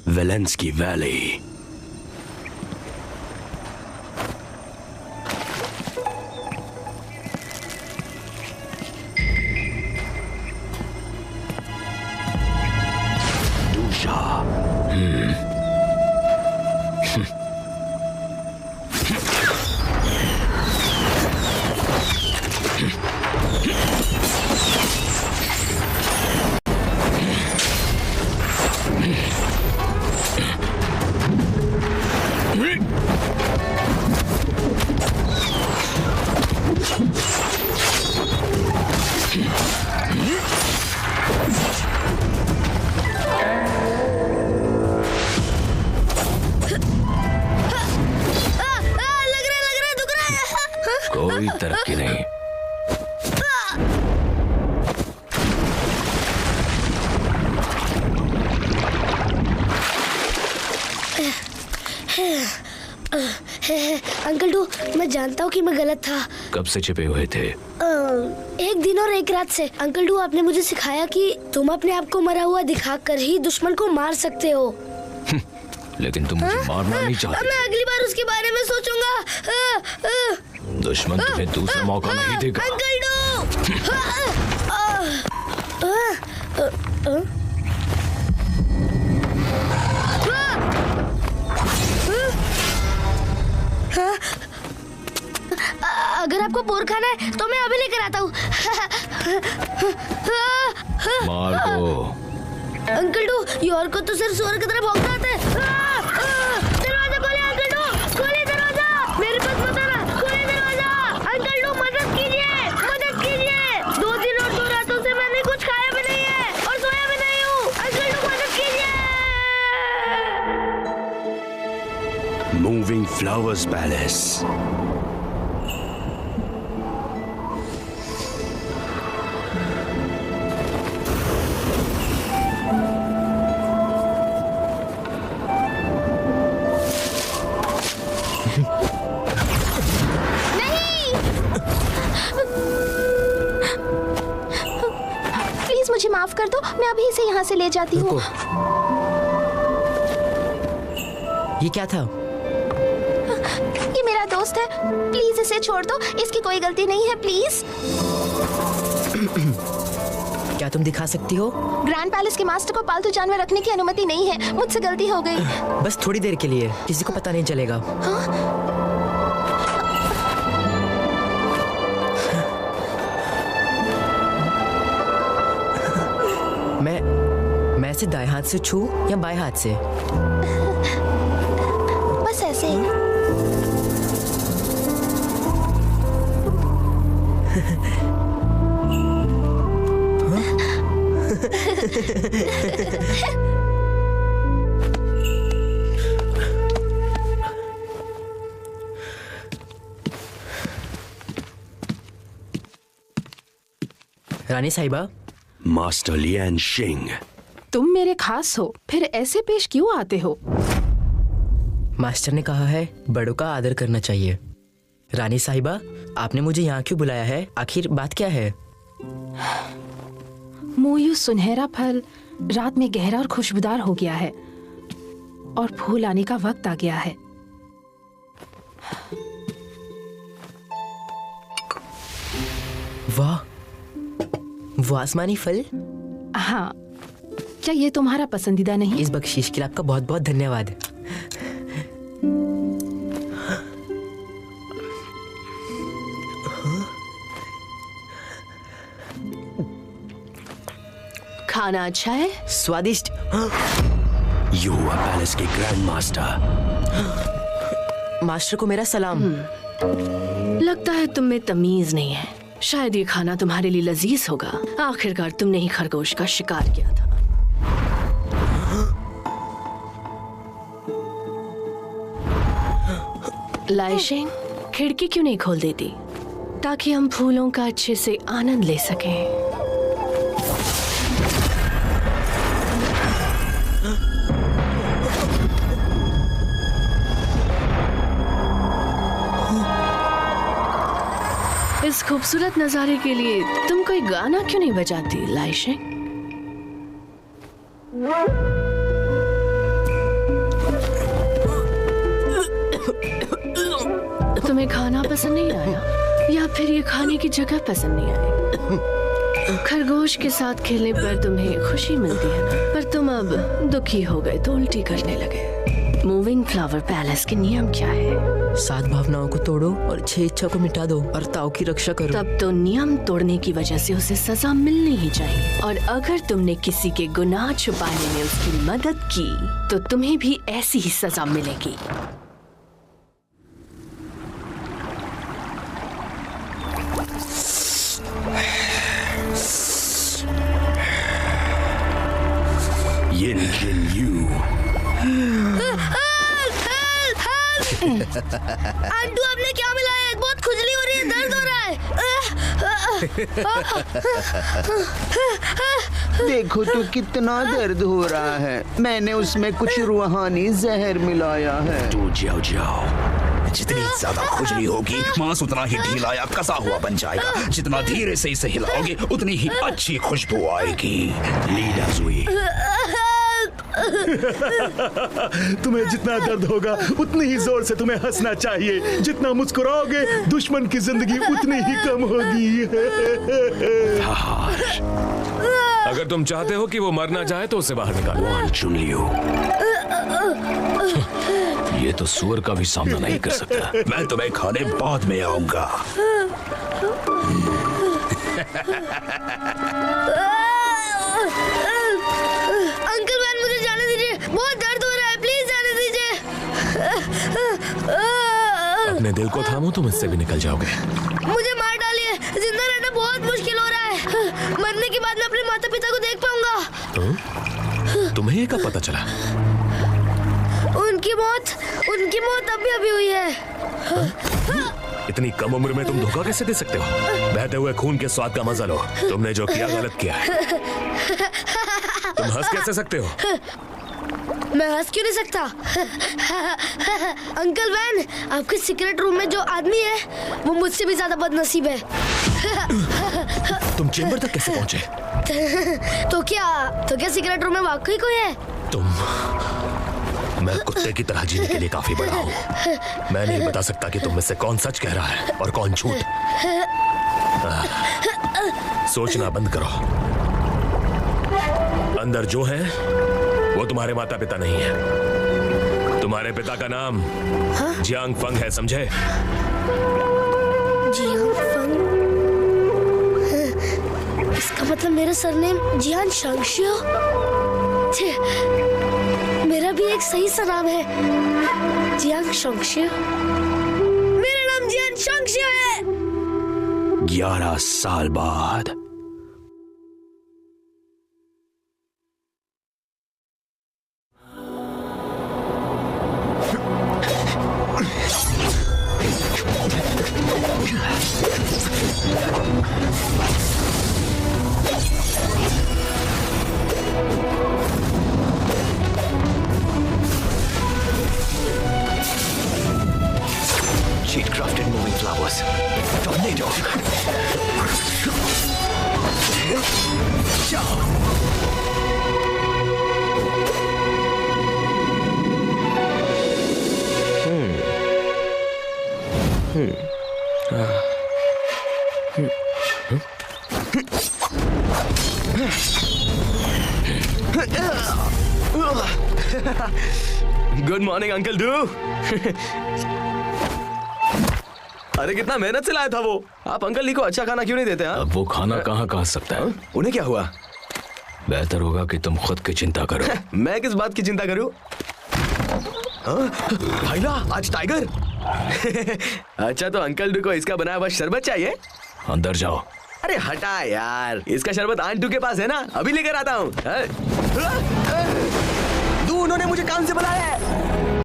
वेलेंस्की valley. कोई तरक्की नहीं। अंकल टू, मैं जानता हूँ कि मैं गलत था। कब से छिपे हुए थे? एक दिन और एक रात से। अंकल टू, आपने मुझे सिखाया कि तुम अपने आप को मरा हुआ दिखाकर ही दुश्मन को मार सकते हो। लेकिन तुम मुझे मारना नहीं चाहते। मैं अगली बार उसके बारे में सोचूंगा। दुश्मन तुम्हें दूसरा मौका नहीं देगा। Uncle too! अगर आपको बोर खाना है तो मैं अभी लेकर आता हूँ। मार दो। अंकल टू, योर को तो सिर्फ सुअर की तरह भौंकता आता है। दरवाजा खोलिए अंकल टू, खोलिए दरवाजा। मेरे पास मत आना, खोलिए दरवाजा। अंकल टू, मदद कीजिए, मदद कीजिए। 2 दिन और 2 रातों से मैंने कुछ खाया भी नहीं है और सोया भी नहीं हूँ। अंकल टू, मदद कीजिए। Moving flowers palace. मुझे माफ कर दो, मैं अभी इसे यहाँ से ले जाती हूँ। ये क्या था? ये मेरा दोस्त है, प्लीज इसे छोड़ दो, इसकी कोई गलती नहीं है, प्लीज। क्या तुम दिखा सकती हो? ग्रैंड पैलेस के मास्टर को पालतू जानवर रखने की अनुमति नहीं है, मुझसे गलती हो गई। बस थोड़ी देर के लिए, किसी को पता नहीं चलेगा। हाँ? मैं इसे दाएं हाथ से छू या बाएं हाथ से? बस ऐसे। रानी साहिबा। मास्टर लियान शिंग। तुम मेरे खास हो, फिर ऐसे पेश क्यों आते हो? मास्टर ने कहा है बड़ों का आदर करना चाहिए। रानी साहिबा, आपने मुझे यहाँ क्यों बुलाया है? आखिर बात क्या है? मोयू सुनहरा फल रात में गहरा और खुशबूदार हो गया है और फूल आने का वक्त आ गया है। वाह, वो आसमानी फल। हाँ, क्या ये तुम्हारा पसंदीदा नहीं? इस बख्शीश के लिए आपका बहुत बहुत धन्यवाद। खाना अच्छा है? स्वादिष्ट। यू आर पैलेस के ग्रैंड मास्टर। मास्टर को मेरा सलाम। लगता है तुम में तमीज नहीं है। शायद ये खाना तुम्हारे लिए लजीज होगा। आखिरकार तुमने ही खरगोश का शिकार किया था। लाइशिंग, खिड़की क्यों नहीं खोल देती ताकि हम फूलों का अच्छे से आनंद ले सकें? इस खूबसूरत नजारे के लिए तुम कोई गाना क्यों नहीं बजाती लाइशिंग? तुम्हें खाना पसंद नहीं आया या फिर ये खाने की जगह पसंद नहीं आई? खरगोश के साथ खेलने पर तुम्हें खुशी मिलती है ना, पर तुम अब दुखी हो गए तो उल्टी करने लगे। मूविंग फ्लावर पैलेस के नियम क्या है? 7 भावनाओं को तोड़ो और 6 इच्छा को मिटा दो और ताऊ की रक्षा करो। तब तो नियम तोड़ने की वजह से उसे सजा मिलनी ही चाहिए, और अगर तुमने किसी के गुनाह छुपाने में उसकी मदद की तो तुम्हें भी ऐसी ही सजा मिलेगी। Yin Jin Yu. आंटू आपने क्या मिलाया है? बहुत खुजली हो रही है, दर्द हो रहा है। देखो तो कितना दर्द हो रहा है। मैंने उसमें कुछ रूहानी जहर मिलाया है। तू जाओ जाओ। जितनी ज्यादा खुजली होगी मांस उतना ही ढीला या कसा हुआ बन जाएगा। जितना धीरे से इसे हिलाओगे उतनी ही अच्छी खुशबू आएगी। लीला जुई। तुम्हें जितना दर्द होगा उतनी ही जोर से तुम्हें हंसना चाहिए। जितना मुस्कुराओगे दुश्मन की जिंदगी उतनी ही कम होगी। अगर तुम चाहते हो कि वो मर ना जाए तो उसे बाहर निकालो। चुन लियो। ये तो सुअर का भी सामना नहीं कर सकता। मैं तुम्हें खाने बाद में आऊंगा। अंकल वैन, मुझे जाने दीजिए, बहुत दर्द हो रहा है, प्लीज जाने दीजिए। अपने दिल को थामो, तुम इससे भी निकल जाओगे। मुझे मार डालिए, जिंदा रहना बहुत मुश्किल हो रहा है। मरने के बाद मैं अपने माता पिता को देख पाऊंगा। तुम्हें ये कब पता चला? उनकी मौत अभी हुई है। इतनी कम उम्र में तुम धोखा कैसे दे सकते हो? बहते हुए खून के स्वाद का मजा लो। तुमने जो किया गलत किया है। तुम हंस कैसे सकते हो? मैं हंस क्यों नहीं सकता? अंकल वैन, आपके सीक्रेट रूम में जो आदमी है वो मुझसे भी ज्यादा बदनसीब है। तुम चेंबर तक कैसे पहुंचे? तो क्या सीक्रेट रूम में वाकई कोई है? मैं कुत्ते की तरह जीने के लिए काफी बड़ा हूँ। मैं नहीं बता सकता कि तुम में से कौन सच कह रहा है और कौन झूठ। सोचना बंद करो। अंदर जो है वो तुम्हारे माता पिता नहीं है। तुम्हारे पिता का नाम जियांग फंग है, समझे? जियांग फंग? इसका मतलब मेरा सरनेम जियान शंगशियो। मेरा भी एक सही सा नाम है, जियांग शंगशियो। मेरा नाम जियान शंगशियो है। 11 साल बाद। Sheet-crafted moving flowers. Tornado. Good morning uncle do. अरे कितना मेहनत से लाया था वो। आप अंकल ली को अच्छा खाना क्यों नहीं देते? अब वो खाना कहाँ खा सकता है? उन्हें क्या हुआ? बेहतर होगा कि तुम खुद की चिंता करो। मैं किस बात की चिंता करूं? भाईला, आज टाइगर। अच्छा, तो अंकल डू को इसका बनाया हुआ शरबत चाहिए? अंदर जाओ। अरे हटा यार, इसका शरबत आंटू के पास है ना, अभी लेकर आता हूँ। उन्होंने मुझे काम से बुलाया है।